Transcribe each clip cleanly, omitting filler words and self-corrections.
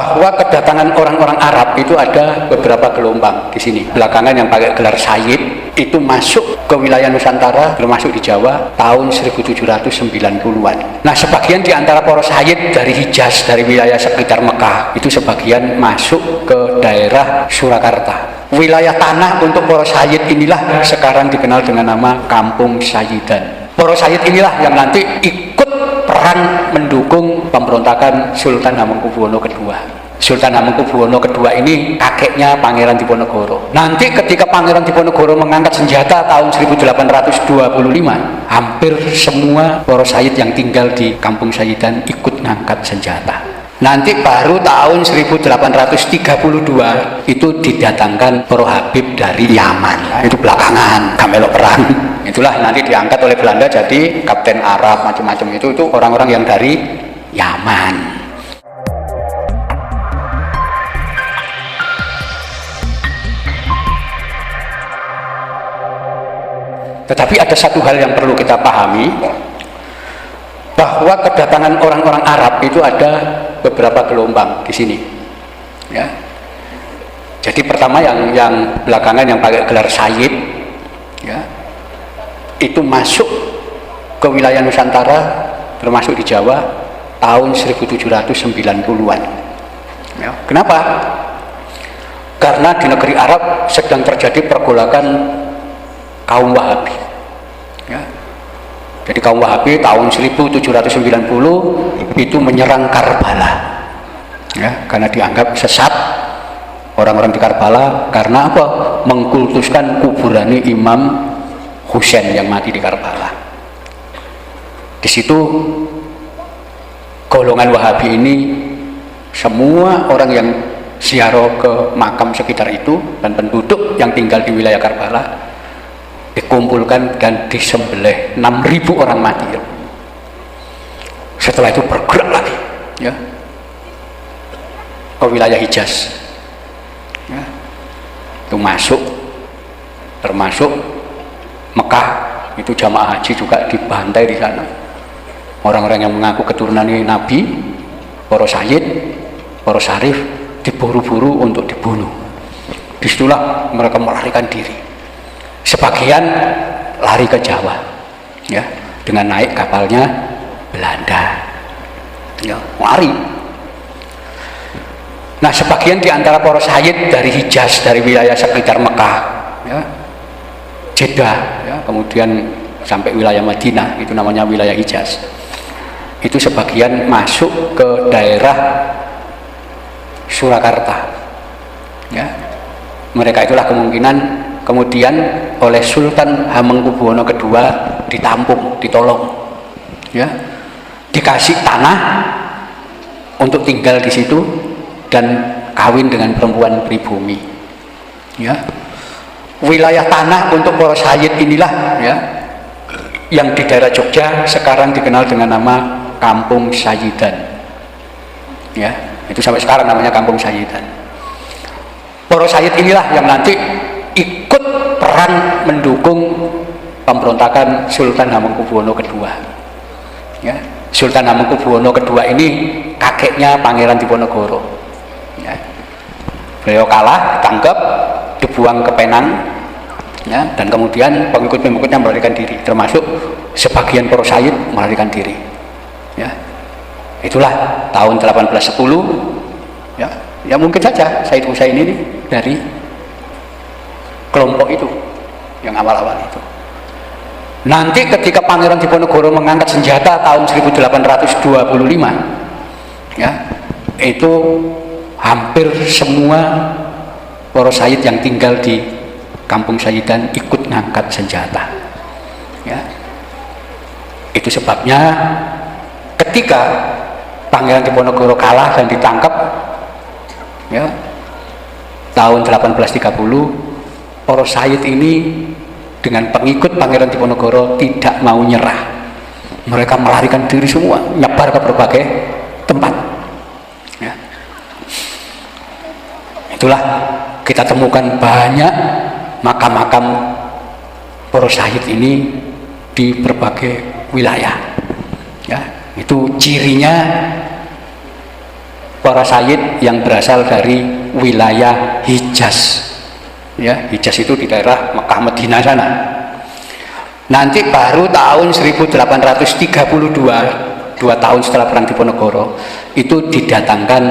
bahwa kedatangan orang-orang Arab itu ada beberapa gelombang di sini. Belakangan yang pakai gelar Sayyid itu masuk ke wilayah Nusantara, termasuk di Jawa tahun 1790-an. Nah, sebagian di antara para Sayyid dari Hijaz, dari wilayah sekitar Mekah, itu sebagian masuk ke daerah Surakarta. Wilayah tanah untuk para Sayyid inilah sekarang dikenal dengan nama Kampung Sayyidan. Para Sayyid inilah yang nanti ikut perang mendukung pemberontakan Sultan Hamengkubuwono II. Sultan Hamengkubuwono II ini kakeknya Pangeran Diponegoro. Nanti ketika Pangeran Diponegoro mengangkat senjata tahun 1825, hampir semua para Sayyid yang tinggal di Kampung Sayyidan ikut ngangkat senjata. Nanti baru tahun 1832 itu didatangkan para Habib dari Yaman. Itu belakangan kamelok perang. Itulah nanti diangkat oleh Belanda jadi kapten Arab macam-macam itu orang-orang yang dari Yaman. Tetapi ada satu hal yang perlu kita pahami, bahwa kedatangan orang-orang Arab itu ada beberapa gelombang di sini. Ya. Jadi pertama yang belakangan yang pakai gelar Sayyid, ya, itu masuk ke wilayah Nusantara, termasuk di Jawa tahun 1790-an. Ya. Kenapa? Karena di negeri Arab sedang terjadi pergolakan kaum Wahabi. Ya. Jadi kaum Wahabi tahun 1790 itu menyerang Karbala, ya, karena dianggap sesat orang-orang di Karbala karena apa? Mengkultuskan kuburan Imam Husain yang mati di Karbala. Di situ golongan Wahabi ini semua orang yang ziarah ke makam sekitar itu dan penduduk yang tinggal di wilayah Karbala dikumpulkan dan disembelih 6.000 orang mati. Setelah itu bergerak lagi, ya, ke wilayah Hijaz, ya, itu masuk, termasuk Mekah, itu jamaah haji juga dibantai di sana. Orang-orang yang mengaku keturunan Nabi, para Sayyid, para Syarif diburu-buru untuk dibunuh. Disitulah mereka melarikan diri. Sebagian lari ke Jawa, ya, dengan naik kapalnya Belanda, ya, lari. Nah, sebagian di antara para Sayyid dari Hijaz, dari wilayah sekitar Mekah, ya, Jeddah, ya, kemudian sampai wilayah Madinah, itu namanya wilayah Hijaz. Itu sebagian masuk ke daerah Surakarta, ya. Mereka itulah kemungkinan kemudian oleh Sultan Hamengkubuwono II ditampung, ditolong, ya, dikasih tanah untuk tinggal di situ dan kawin dengan perempuan pribumi, ya. Wilayah tanah untuk para Sayyid inilah, ya, yang di daerah Jogja sekarang dikenal dengan nama Kampung Sayyidan, ya, itu sampai sekarang namanya Kampung Sayyidan. Para Sayyid inilah yang nanti ikut perang mendukung pemberontakan Sultan Hamengkubuwono II. Ya, Sultan Hamengkubuwono II ini kakeknya Pangeran Diponegoro. Ya. Beliau kalah, ditangkap, dibuang ke Penang, ya, dan kemudian pengikut-pengikutnya melarikan diri, termasuk sebagian para Sayyid melarikan diri. Ya. Itulah tahun 1810. Ya, ya mungkin saja Sayyid Husain ini dari kelompok itu yang awal-awal itu. Nanti ketika Pangeran Diponegoro mengangkat senjata tahun 1825, ya, itu hampir semua para Sayyid yang tinggal di Kampung Sayyidan ikut ngangkat senjata, ya. Itu sebabnya ketika Pangeran Diponegoro kalah dan ditangkap, ya, tahun 1830, para Sayyid ini dengan pengikut Pangeran Diponegoro tidak mau nyerah. Mereka melarikan diri semua, nyebar ke berbagai tempat, ya. Itulah kita temukan banyak makam-makam para Sayyid ini di berbagai wilayah, ya. Itu cirinya para sayyid yang berasal dari wilayah Hijaz. Ya, Hijaz itu di daerah Mekah Madinah sana. Nanti baru tahun 1832, 2 tahun setelah perang Diponegoro, itu didatangkan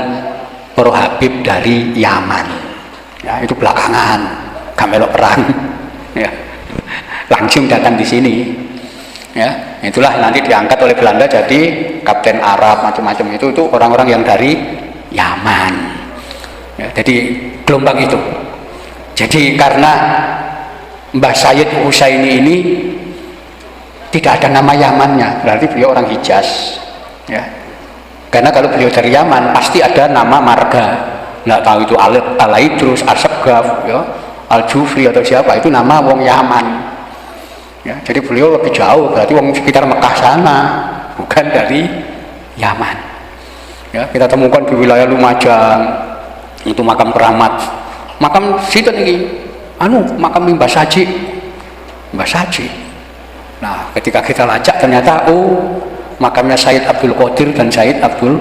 para habib dari Yaman. Ya, itu belakangan, gak melok perang. Ya, langsung datang di sini. Ya, itulah nanti diangkat oleh Belanda jadi kapten Arab macam-macam itu orang-orang yang dari Yaman. Ya, jadi gelombang itu. Jadi karena Mbah Sayyid Husaini ini tidak ada nama Yamannya, berarti beliau orang Hijaz. Ya, karena kalau beliau dari Yaman pasti ada nama marga. Nggak tahu itu Al-Aidrus, As-Saggaf, ya, Al-Jufri atau siapa, itu nama wong Yaman. Ya, jadi beliau lebih jauh, berarti wong sekitar Mekah sana, bukan dari Yaman. Ya, kita temukan di wilayah Lumajang itu makam keramat, makam situ nih, makam Mbah Saji, Mbah Saji. Nah, ketika kita lacak ternyata makamnya Sayyid Abdul Qadir dan Sayyid Abdul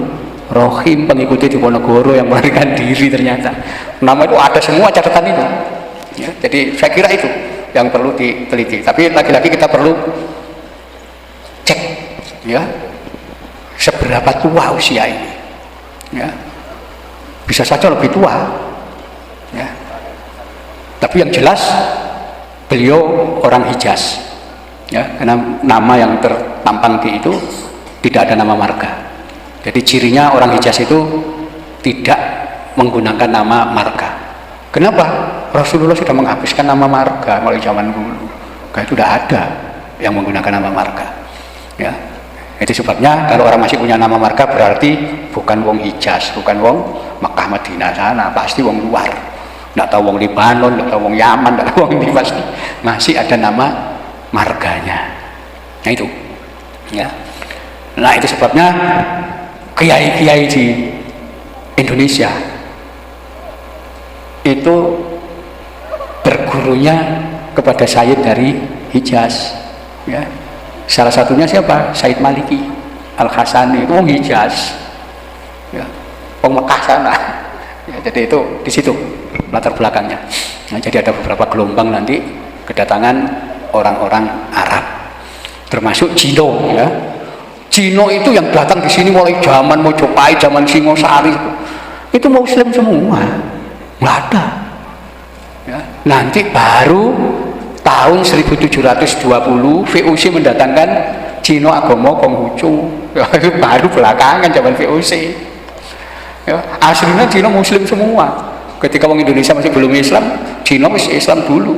Rohim, pengikuti Diponegoro yang melarikan diri ternyata. Nama itu ada semua catatan itu. Ya, jadi saya kira itu yang perlu diteliti. Tapi lagi-lagi kita perlu cek, ya, seberapa tua usia ini. Ya, bisa saja lebih tua. Ya, tapi yang jelas beliau orang Hijaz. Ya, karena nama yang tertampang di itu tidak ada nama marga. Jadi cirinya orang Hijaz itu tidak menggunakan nama marga. Kenapa? Rasulullah sudah menghapuskan nama marga mulai zaman dulu. Karena itu sudah ada yang menggunakan nama marga. Ya, itu sebabnya kalau orang masih punya nama marga berarti bukan wong Hijaz, bukan wong Mekah Madinah sana, pasti wong luar. Tidak tahu wong Libanon, tidak tahu wong Yaman, tidak tahu wong ini, pasti masih ada nama marganya. Nah itu, ya. Nah itu sebabnya kiai-kiai di Indonesia itu bergurunya kepada Sayyid dari Hijaz. Ya. Salah satunya siapa? Sayyid Maliki Al-Hasani, itu orang Hijaz. Ya. Orang Mekah sana. Ya, jadi itu di situ latar belakangnya. Nah, jadi ada beberapa gelombang nanti kedatangan orang-orang Arab, termasuk Cino. Ya, Cino itu yang datang di sini mulai zaman Mojopahit, zaman Singosari itu Muslim semua, nggak ada. Ya, nanti baru tahun 1720 VOC mendatangkan Cino agama Konghucu. Ya, itu baru belakangan zaman VOC. Ya, aslinya Cino Muslim semua. Ketika orang Indonesia masih belum Islam, Cino masih Islam dulu.